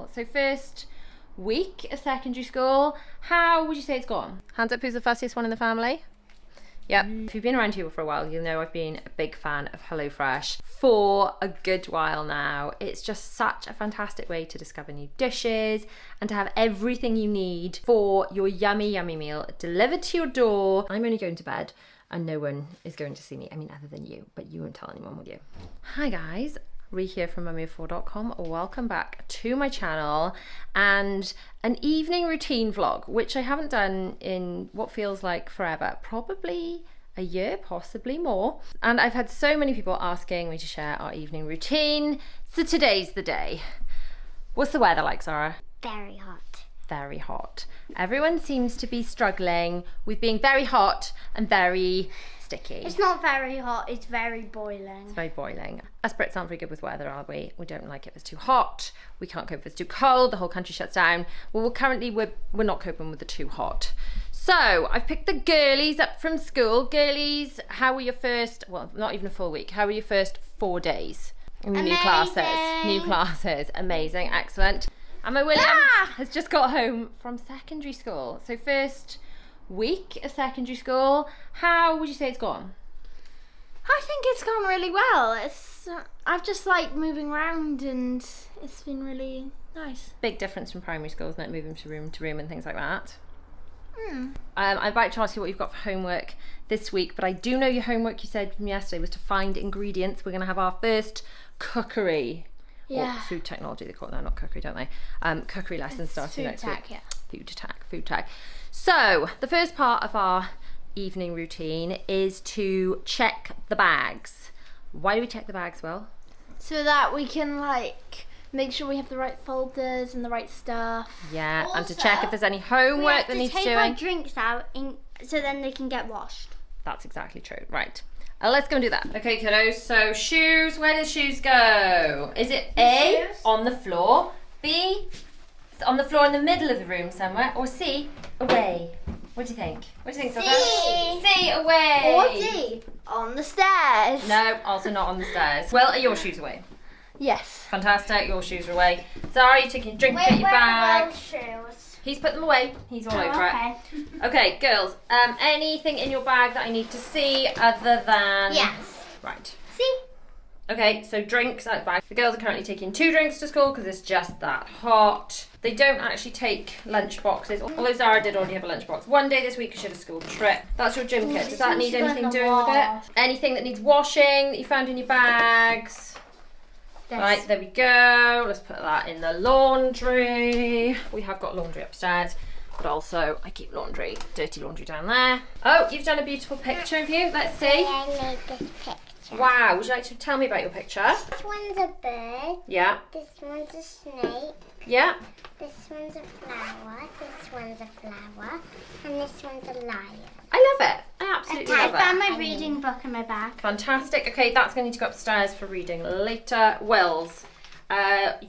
school. So first week of secondary school, how would you say it's gone? Hands up, who's the fussiest one in the family? Yep. If you've been around here for a while, you'll know I've been a big fan of HelloFresh for a good while now. It's just such a fantastic way to discover new dishes and to have everything you need for your yummy, yummy meal delivered to your door. I'm only going to bed and no one is going to see me. I mean, other than you, but you won't tell anyone, will you? Hi guys. Rhi here from mummyof4.com. Welcome back to my channel and an evening routine vlog, which I haven't done in what feels like forever, probably a year, possibly more. And I've had so many people asking me to share our evening routine. So today's the day. What's the weather like, Zara? Very hot. Very hot. Everyone seems to be struggling with being very hot and very sticky. It's not very hot, it's very boiling. It's very boiling. Us Brits aren't very good with weather, are we? We don't like it if it's too hot. We can't cope if it's too cold. The whole country shuts down. Well, we're not coping with the too hot. So I've picked the girlies up from school. Girlies, how were your first, well, not even a full week. How were your first 4 days in the new classes? New classes. Amazing. Excellent. And my William has just got home from secondary school. So first week of secondary school, how would you say it's gone? I think it's gone really well. I've just liked moving around and it's been really nice. Big difference from primary school, isn't it? Moving to room and things like that. I'm about to ask you what you've got for homework this week, but I do know your homework, you said from yesterday, was to find ingredients. We're going to have our first cookery. Yeah. Or food technology, they call it now, not cookery, don't they? Cookery lessons starting next week. Yeah. Food tech. So, the first part of our evening routine is to check the bags. Why do we check the bags, Will? So that we can make sure we have the right folders and the right stuff. Yeah, Also, and to check if there's any homework that needs doing. We have to take our drinks out so then they can get washed. That's exactly true. Right. Let's go and do that. Okay, kiddos. So shoes, where do shoes go? Is it A, on the floor, B, on the floor in the middle of the room somewhere, or C, away? What do you think? What do you think, Sylvia? C, away. Or D, on the stairs. No, also not on the stairs. Well, are your shoes away? Yes. Fantastic, your shoes are away. Zara, you taking a drink, get your bag. Shoes? He's put them away. He's all over it. Okay, girls. Anything in your bag that I need to see other than... Yes. Right. See? Okay, so drinks out the bag. The girls are currently taking 2 drinks to school because it's just that hot. They don't actually take lunch boxes, although Zara did already have a lunch box. One day this week she had a school trip. That's your gym kit. Does that need anything doing with it? Anything that needs washing that you found in your bags? This. Right, there we go. Let's put that in the laundry. We have got laundry upstairs, but also I keep dirty laundry down there. Oh, you've done a beautiful picture of you. Let's see. I made this picture. Wow, would you like to tell me about your picture? This one's a bird. Yeah. This one's a snake. Yeah. This one's a flower. This one's a flower. And this one's a lion. I love it. I absolutely love it. I found my reading book in my bag. Fantastic. Okay, that's going to need to go upstairs for reading later. Wells,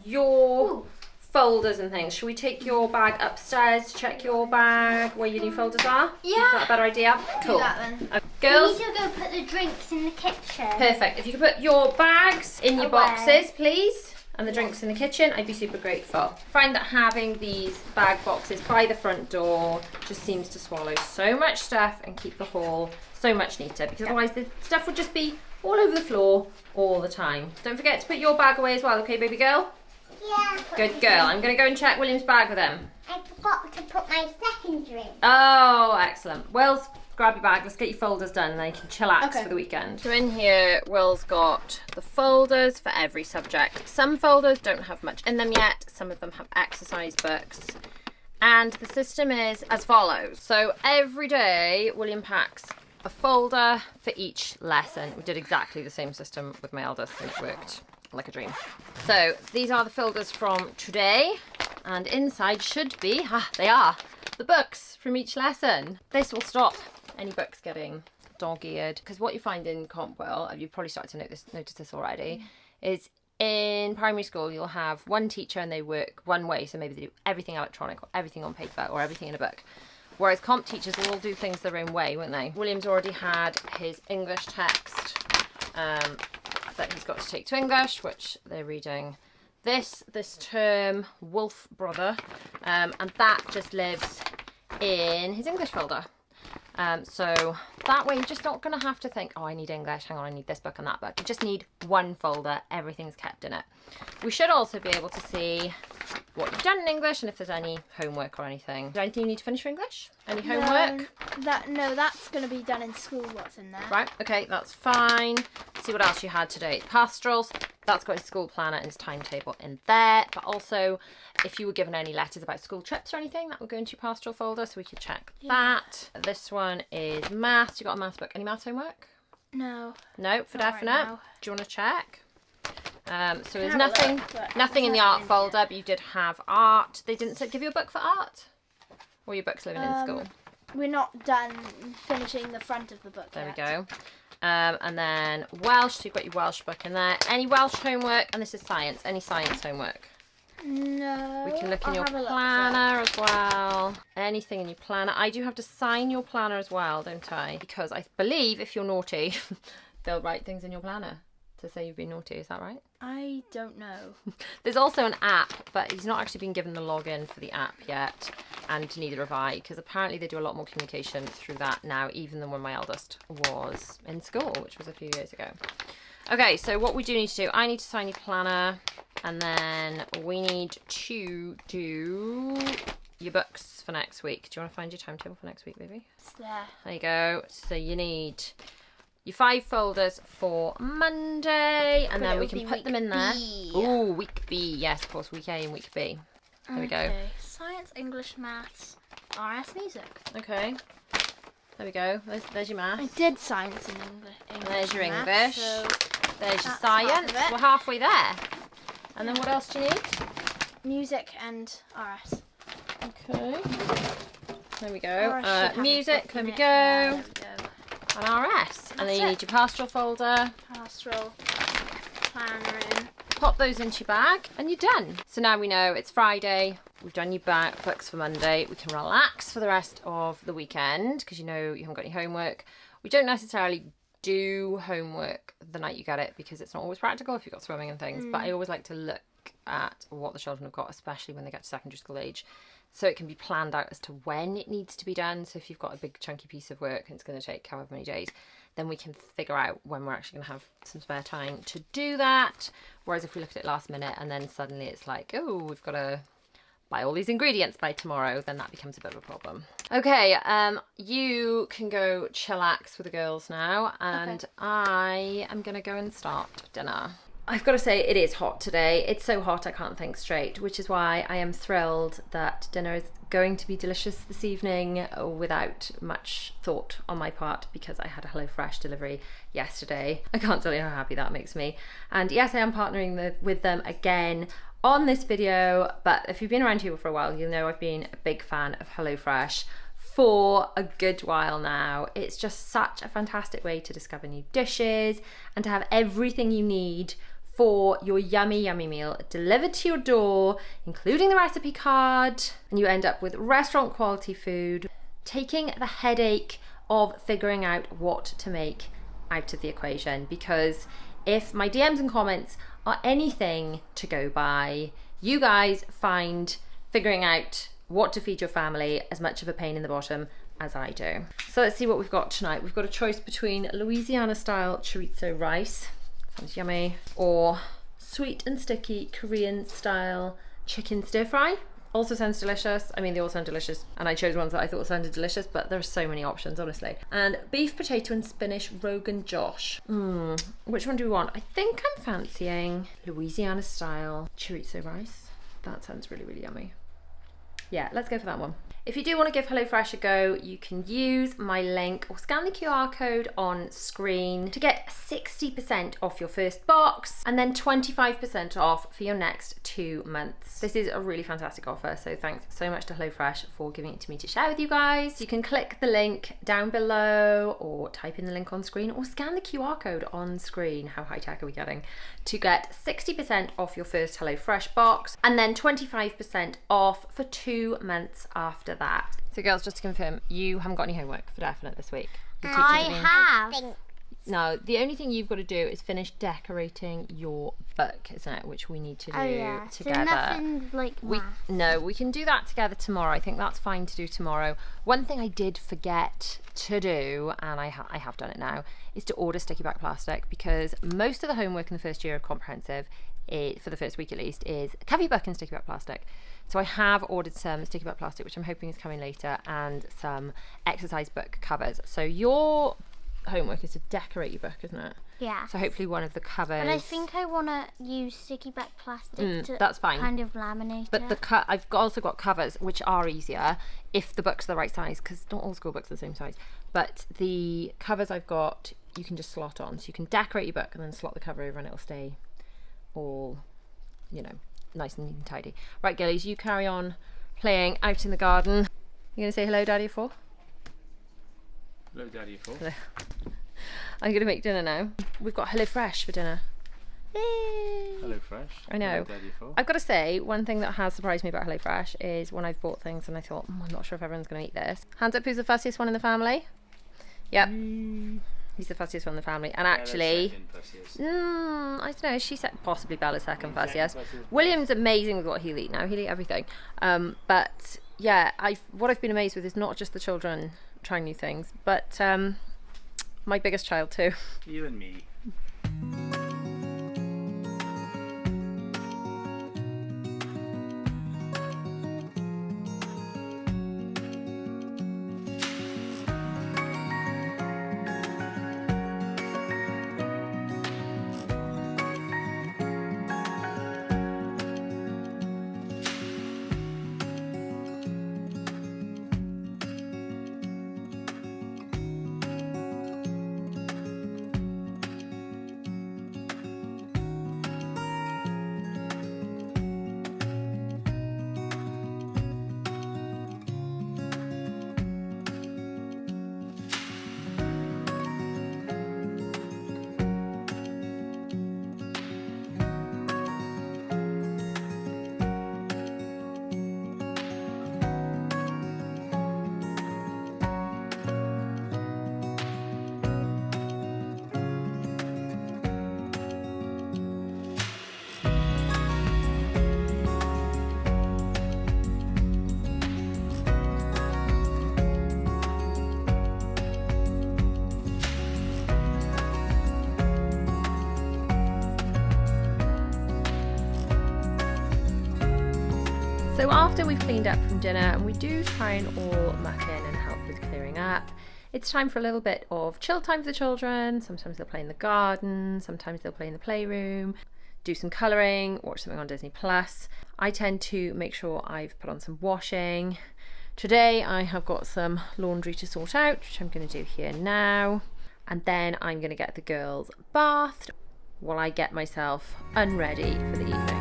your folders and things. Should we take your bag upstairs to check your bag where your new folders are? Yeah. Is that a better idea? Cool. Do that then. Girls? We need to go put the drinks in the kitchen. Perfect. If you could put your bags in your boxes, please, and the drinks in the kitchen, I'd be super grateful. I find that having these bag boxes by the front door just seems to swallow so much stuff and keep the hall so much neater, because otherwise the stuff would just be all over the floor all the time. Don't forget to put your bag away as well, okay, baby girl? Yeah. Good girl. I'm going to go and check William's bag with him. I forgot to put my second drink. Oh, excellent. Will's, grab your bag. Let's get your folders done and then you can chillax for the weekend. So in here, Will's got the folders for every subject. Some folders don't have much in them yet. Some of them have exercise books. And the system is as follows. So every day, William packs a folder for each lesson. We did exactly the same system with my eldest and it worked like a dream. So these are the folders from today, and inside should be, they are, the books from each lesson. This will stop any books getting dog-eared, because what you find in Compwell, you've probably started to notice this already, is in primary school you'll have one teacher and they work one way, so maybe they do everything electronic or everything on paper or everything in a book. Whereas comp teachers will all do things their own way, won't they? William's already had his English text that he's got to take to English, which they're reading this term Wolf Brother, and that just lives in his English folder. So that way you're just not going to have to think, oh, I need English, hang on, I need this book and that book. You just need one folder, everything's kept in it. We should also be able to see what you've done in English and if there's any homework or anything. Is there anything you need to finish for English? Any homework? No, that's going to be done in school, what's in there. Right, okay, that's fine. Let's see what else you had today. Pastorals, that's got his school planner and his timetable in there. But also, if you were given any letters about school trips or anything, that would go into your pastoral folder, so we could check that. This one is maths. You got a maths book. Any maths homework? No. No, for definite. Right, do you want to check? So there's nothing in the art folder, but you did have art. They didn't give you a book for art? Or your book's living in school? We're not done finishing the front of the book There yet. we go. And then Welsh, so you've got your Welsh book in there. Any Welsh homework? And this is science. Any science homework? No. We can look in your planner as well. Anything in your planner. I do have to sign your planner as well, don't I? Because I believe if you're naughty, they'll write things in your planner to say you've been naughty. Is that right? I don't know. There's also an app, but he's not actually been given the login for the app yet, and neither have I, because apparently they do a lot more communication through that now, even than when my eldest was in school, which was a few years ago. Okay, so what we do need to do, I need to sign your planner, and then we need to do your books for next week. Do you want to find your timetable for next week, baby? It's there. There you go. So you need your 5 folders for Monday, and then we can put them in there. Oh, week B. Yes, of course, week A and week B. There we go. Science, English, maths, RS, music. Okay. There we go. There's your maths. I did science and English. There's your and English. So there's your science. We're halfway there. And then what else do you need? Music and RS. Okay. There we go. RS Music. There we go. Yeah, there we go. And RS. And then you need your pastoral folder. Pastoral, planner in. Pop those into your bag and you're done. So now we know it's Friday. We've done your books for Monday. We can relax for the rest of the weekend because you know you haven't got any homework. We don't necessarily do homework the night you get it because it's not always practical if you've got swimming and things. But I always like to look at what the children have got, especially when they get to secondary school age, so it can be planned out as to when it needs to be done. So if you've got a big chunky piece of work and it's going to take however many days, then we can figure out when we're actually going to have some spare time to do that. Whereas if we look at it last minute and then suddenly it's like, oh, we've got to buy all these ingredients by tomorrow, then that becomes a bit of a problem. Okay, you can go chillax with the girls now, and I am going to go and start dinner. I've got to say, it is hot today. It's so hot I can't think straight, which is why I am thrilled that dinner is going to be delicious this evening without much thought on my part, because I had a HelloFresh delivery yesterday. I can't tell you how happy that makes me. And yes, I am partnering with them again on this video, but if you've been around here for a while, you'll know I've been a big fan of HelloFresh for a good while now. It's just such a fantastic way to discover new dishes and to have everything you need for your yummy, yummy meal delivered to your door, including the recipe card, and you end up with restaurant quality food, taking the headache of figuring out what to make out of the equation. Because if my DMs and comments are anything to go by, you guys find figuring out what to feed your family as much of a pain in the bottom as I do. So let's see what we've got tonight. We've got a choice between Louisiana style chorizo rice, sounds yummy, or sweet and sticky Korean style chicken stir fry. Also sounds delicious. I mean, they all sound delicious, and I chose ones that I thought sounded delicious, but there are so many options, honestly. And beef, potato and spinach Rogan Josh. Which one do we want? I think I'm fancying Louisiana style chorizo rice. That sounds really, really yummy. Yeah, let's go for that one. If you do want to give HelloFresh a go, you can use my link or scan the QR code on screen to get 60% off your first box and then 25% off for your next 2 months. This is a really fantastic offer, so thanks so much to HelloFresh for giving it to me to share with you guys. You can click the link down below or type in the link on screen or scan the QR code on screen. How high tech are we getting? To get 60% off your first HelloFresh box and then 25% off for 2 months after that. So girls, just to confirm, you haven't got any homework for definite this week? I have. Now, the only thing you've got to do is finish decorating your book, isn't it? Which we need to do together. So nothing like No, we can do that together tomorrow. I think that's fine to do tomorrow. One thing I did forget to do, and I have done it now, is to order sticky back plastic, because most of the homework in the first year of comprehensive, for the first week at least, is cover your book in sticky back plastic. So I have ordered some sticky back plastic, which I'm hoping is coming later, and some exercise book covers. So your homework is to decorate your book, isn't it? Yeah. So hopefully one of the covers. But I think I want to use sticky back plastic to that's fine. kind of laminate but it. I've also got covers which are easier if the books are the right size, because not all school books are the same size. But the covers I've got, you can just slot on. So you can decorate your book and then slot the cover over and it'll stay all, nice and neat and tidy. Right, girlies, you carry on playing out in the garden. You going to say hello, Daddy, for? Hello, Daddy, for. I'm going to make dinner now. We've got HelloFresh for dinner. Yay! HelloFresh. I know. Hello, Daddy, for. I've got to say, one thing that has surprised me about HelloFresh is when I've bought things and I thought, I'm not sure if everyone's going to eat this. Hands up, who's the fussiest one in the family? Yep. He's the fussiest one in the family. And actually, I don't know, she said possibly Bella's second fussiest. William's amazing with what he'll eat now. He'll eat everything. But yeah, what I've been amazed with is not just the children trying new things, but my biggest child too. You and me. So after we've cleaned up from dinner, and we do try and all muck in and help with clearing up, it's time for a little bit of chill time for the children. Sometimes they'll play in the garden, sometimes they'll play in the playroom, do some colouring, watch something on Disney Plus. I tend to make sure I've put on some washing. Today I have got some laundry to sort out, which I'm going to do here now. And then I'm going to get the girls bathed while I get myself unready for the evening.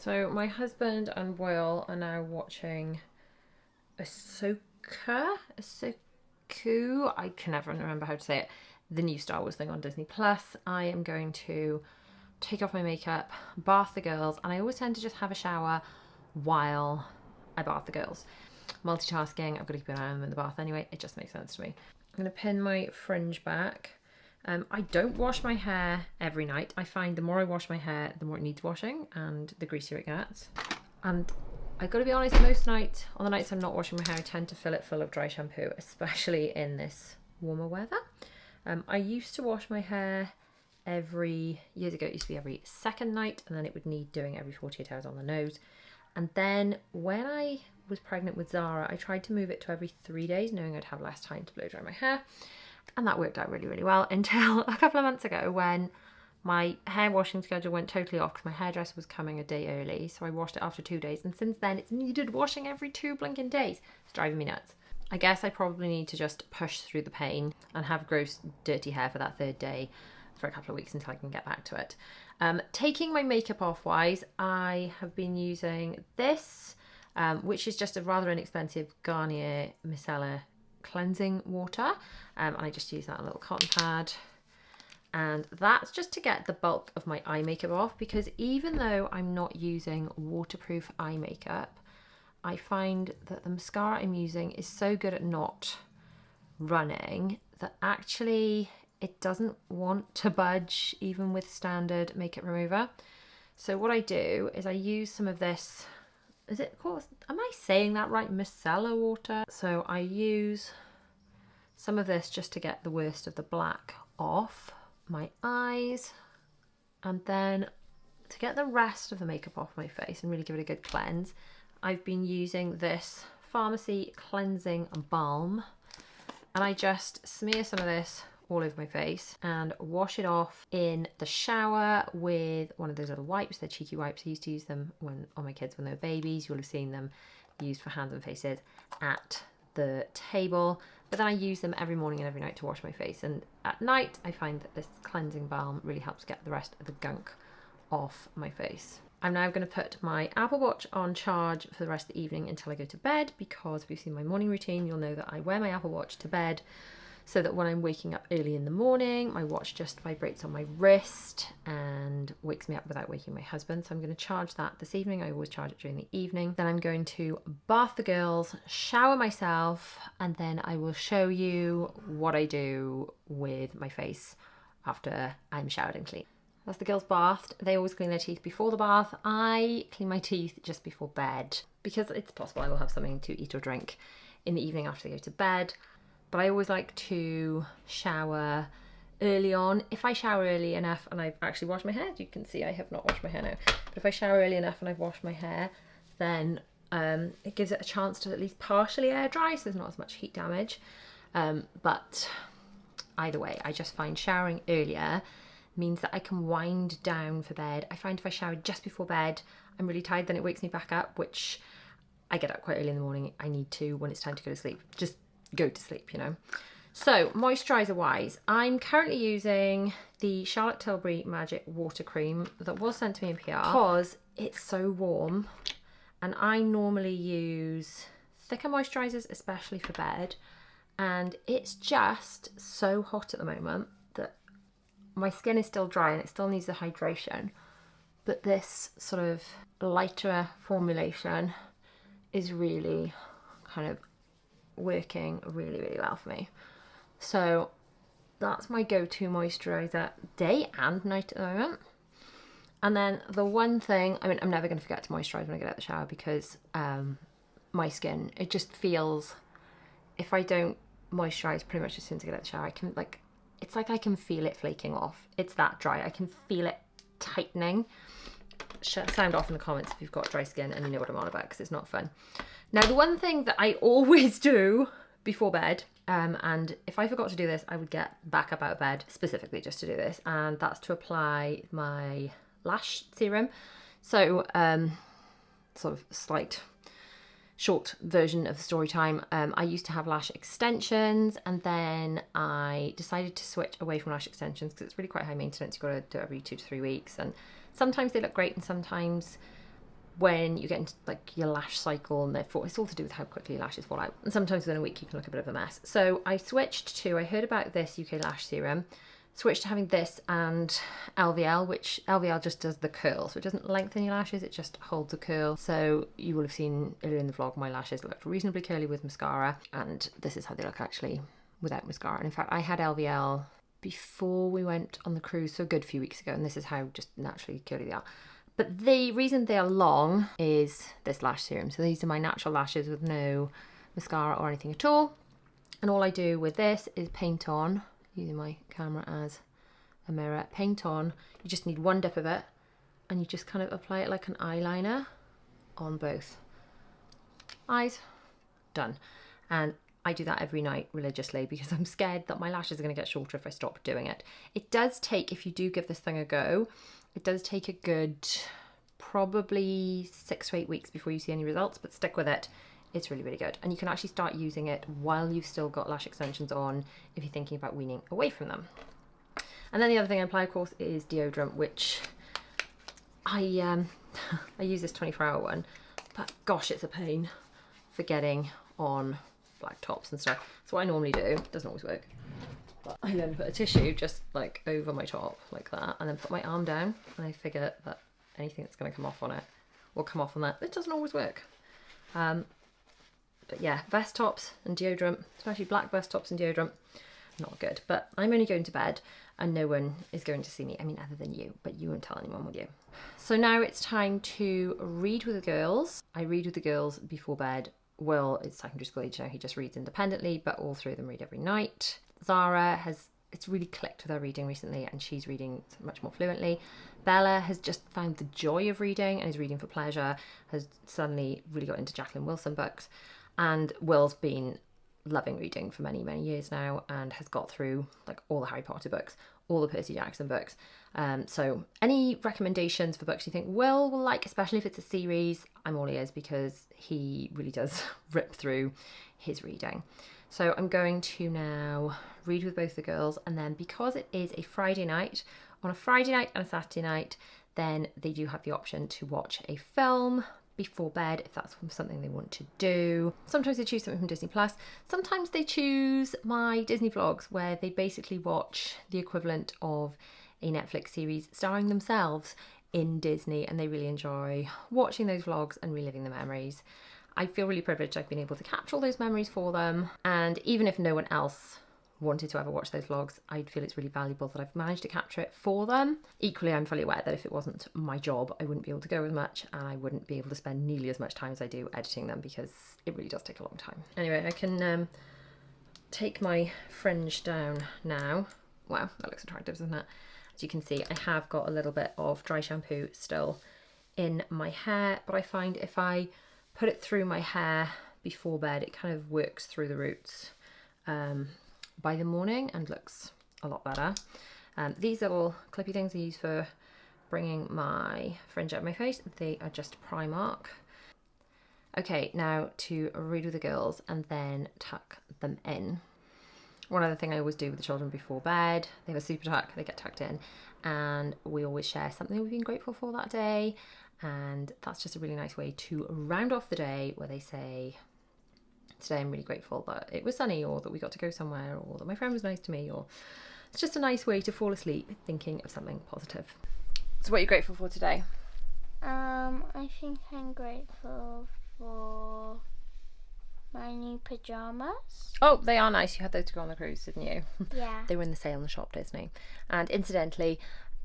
So my husband and Will are now watching Ahsoku, I can never remember how to say it, the new Star Wars thing on Disney Plus. I am going to take off my makeup, bath the girls, and I always tend to just have a shower while I bath the girls. Multitasking, I've got to keep an eye on them in the bath anyway, it just makes sense to me. I'm going to pin my fringe back. I don't wash my hair every night. I find the more I wash my hair, the more it needs washing and the greasier it gets. And I've got to be honest, on the nights I'm not washing my hair, I tend to fill it full of dry shampoo, especially in this warmer weather. I used to wash my hair years ago, it used to be every second night, and then it would need doing every 48 hours on the nose. And then when I was pregnant with Zara, I tried to move it to every 3 days, knowing I'd have less time to blow dry my hair. And that worked out really, really well until a couple of months ago when my hair washing schedule went totally off because my hairdresser was coming a day early. So I washed it after 2 days. And since then, it's needed washing every 2 blinking days. It's driving me nuts. I guess I probably need to just push through the pain and have gross, dirty hair for that 3rd day for a couple of weeks until I can get back to it. Taking my makeup off wise, I have been using this which is just a rather inexpensive Garnier Micellar cleansing water. And I just use that on a little cotton pad. And that's just to get the bulk of my eye makeup off, because even though I'm not using waterproof eye makeup, I find that the mascara I'm using is so good at not running that actually it doesn't want to budge even with standard makeup remover. So what I do is I use some of this, is it called, am I saying that right, micellar water? So I use some of this just to get the worst of the black off my eyes, and then to get the rest of the makeup off my face and really give it a good cleanse, I've been using this Pharmacy cleansing balm, and I just smear some of this all over my face and wash it off in the shower with one of those little wipes. They're cheeky wipes. I used to use them on my kids when they were babies. You'll have seen them used for hands and faces at the table. But then I use them every morning and every night to wash my face. And at night, I find that this cleansing balm really helps get the rest of the gunk off my face. I'm now going to put my Apple Watch on charge for the rest of the evening until I go to bed, because if you've seen my morning routine, you'll know that I wear my Apple Watch to bed so that when I'm waking up early in the morning, my watch just vibrates on my wrist and wakes me up without waking my husband. So I'm going to charge that this evening. I always charge it during the evening. Then I'm going to bath the girls, shower myself, and then I will show you what I do with my face after I'm showered and clean. As the girls bathed, they always clean their teeth before the bath. I clean my teeth just before bed, because it's possible I will have something to eat or drink in the evening after they go to bed. But I always like to shower early on. If I shower early enough and I've actually washed my hair, you can see I have not washed my hair now, but if I shower early enough and I've washed my hair, then it gives it a chance to at least partially air dry, so there's not as much heat damage. But either way, I just find showering earlier means that I can wind down for bed. I find if I shower just before bed, I'm really tired, then it wakes me back up, which I get up quite early in the morning. I need to, when it's time to go to sleep, just go to sleep, you know. So moisturiser wise, I'm currently using the Charlotte Tilbury Magic Water Cream that was sent to me in PR because it's so warm, and I normally use thicker moisturisers, especially for bed, and it's just so hot at the moment that my skin is still dry and it still needs the hydration, but this sort of lighter formulation is really kind of working really, really well for me. So that's my go-to moisturiser day and night at the moment. And then the one thing, I mean, I'm never going to forget to moisturise when I get out of the shower, because my skin, it just feels, if I don't moisturise pretty much as soon as I get out of the shower, I can, like, it's like I can feel it flaking off. It's that dry. I can feel it tightening. Sound off in the comments if you've got dry skin and you know what I'm on about, because it's not fun. Now, the one thing that I always do before bed, and if I forgot to do this, I would get back up out of bed specifically just to do this, and that's to apply my lash serum. So, sort of slight short version of the story time. I used to have lash extensions, and then I decided to switch away from lash extensions because it's really quite high maintenance. You've got to do it every 2 to 3 weeks, and sometimes they look great, and sometimes when you get into like your lash cycle, and therefore it's all to do with how quickly your lashes fall out, and sometimes within a week you can look a bit of a mess. So I switched to, I heard about this UK lash serum, switched to having this and LVL, which LVL just does the curl, so it doesn't lengthen your lashes, it just holds a curl. So you will have seen earlier in the vlog my lashes looked reasonably curly with mascara, and this is how they look actually without mascara. And in fact, I had LVL before we went on the cruise, so a good few weeks ago, and this is how just naturally curly they are. But the reason they are long is this lash serum. So these are my natural lashes with no mascara or anything at all. And all I do with this is paint on, using my camera as a mirror, paint on. You just need one dip of it, and you just kind of apply it like an eyeliner on both eyes. Done. And I do that every night religiously because I'm scared that my lashes are going to get shorter if I stop doing it. It does take, if you do give this thing a go, it does take a good probably 6 to 8 weeks before you see any results, but stick with it. It's really, really good. And you can actually start using it while you've still got lash extensions on if you're thinking about weaning away from them. And then the other thing I apply, of course, is deodorant, which I use this 24-hour one, But gosh, it's a pain for getting on black tops and stuff. So what I normally do, it doesn't always work, but I then put a tissue just like over my top like that, and then put my arm down, and I figure that anything that's going to come off on it will come off on that. It doesn't always work. But yeah, vest tops and deodorant, especially black vest tops and deodorant, not good. But I'm only going to bed and no one is going to see me. I mean, other than you, but you won't tell anyone, will you? So now it's time to read with the girls. I read with the girls before bed. Will is secondary school age now, he just reads independently, but all three of them read every night. Zara it's really clicked with her reading recently and she's reading much more fluently. Bella has just found the joy of reading and is reading for pleasure, has suddenly really got into Jacqueline Wilson books. And Will's been loving reading for many, many years now and has got through like all the Harry Potter books, all the Percy Jackson books. So any recommendations for books you think Will like, especially if it's a series, I'm all ears because he really does rip through his reading. So I'm going to now read with both the girls, and then because it is a Friday night, on a Friday night and a Saturday night, then they do have the option to watch a film before bed if that's something they want to do. Sometimes they choose something from Disney Plus. Sometimes they choose my Disney vlogs where they basically watch the equivalent of a Netflix series starring themselves in Disney, and they really enjoy watching those vlogs and reliving the memories. I feel really privileged I've been able to capture all those memories for them, and even if no one else wanted to ever watch those vlogs, I'd feel it's really valuable that I've managed to capture it for them. Equally, I'm fully aware that if it wasn't my job, I wouldn't be able to go as much and I wouldn't be able to spend nearly as much time as I do editing them because it really does take a long time. Anyway, I can take my fringe down now. Wow, that looks attractive, doesn't it? As you can see, I have got a little bit of dry shampoo still in my hair, but I find if I put it through my hair before bed, it kind of works through the roots by the morning and looks a lot better. These little clippy things I use for bringing my fringe out of my face, they are just Primark. Okay, now to read with the girls and then tuck them in. One other thing I always do with the children before bed, they have a super tuck, they get tucked in, and we always share something we've been grateful for that day, and that's just a really nice way to round off the day where they say, today I'm really grateful that it was sunny, or that we got to go somewhere, or that my friend was nice to me, or it's just a nice way to fall asleep thinking of something positive. So what are you grateful for today? I think I'm grateful for my new pyjamas. Oh, they are nice. You had those to go on the cruise, didn't you? Yeah. They were in the sale in the shop, Disney. And incidentally,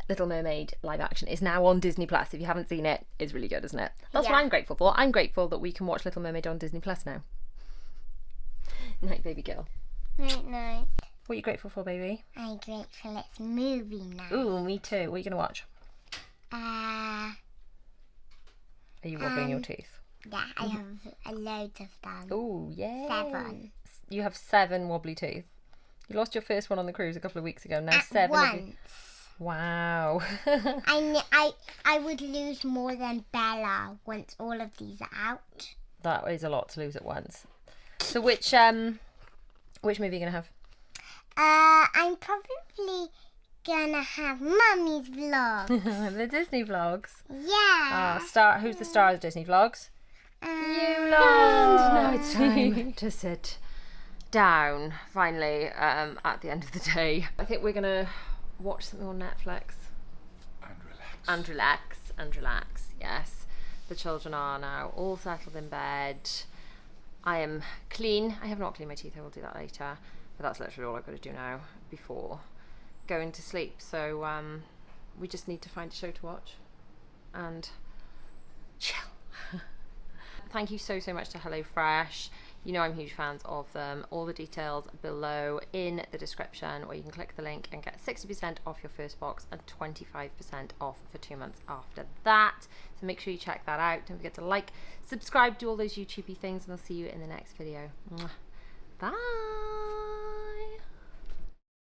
Little Mermaid live action is now on Disney Plus. If you haven't seen it, it's really good, isn't it? That's what I'm grateful for. I'm grateful that we can watch Little Mermaid on Disney Plus now. Night, baby girl. Night, night. What are you grateful for, baby? I'm grateful it's movie night. Ooh, me too. What are you going to watch? Are you wobbling your teeth? Yeah, I have a load of them. Ooh, yay. 7. You have 7 wobbly teeth. You lost your first one on the cruise a couple of weeks ago. Now At 7 once. of you. Wow. I would lose more than Bella once all of these are out. That is a lot to lose at once. So which movie are you going to have? I'm probably gonna have Mummy's vlog. The Disney vlogs. Yeah. Who's the star of the Disney vlogs? You lot. Now it's time to sit down finally at the end of the day. I think we're gonna watch something on Netflix and relax. Yes, the children are now all settled in bed. I am clean. I have not cleaned my teeth. I will do that later, but that's literally all I've got to do now before going to sleep. So we just need to find a show to watch and chill. Thank you so much to HelloFresh. You know I'm huge fans of them. All the details below in the description, where you can click the link and get 60% off your first box and 25% off for 2 months after that. So make sure you check that out. Don't forget to like, subscribe, do all those YouTubey things, and I'll see you in the next video. Bye.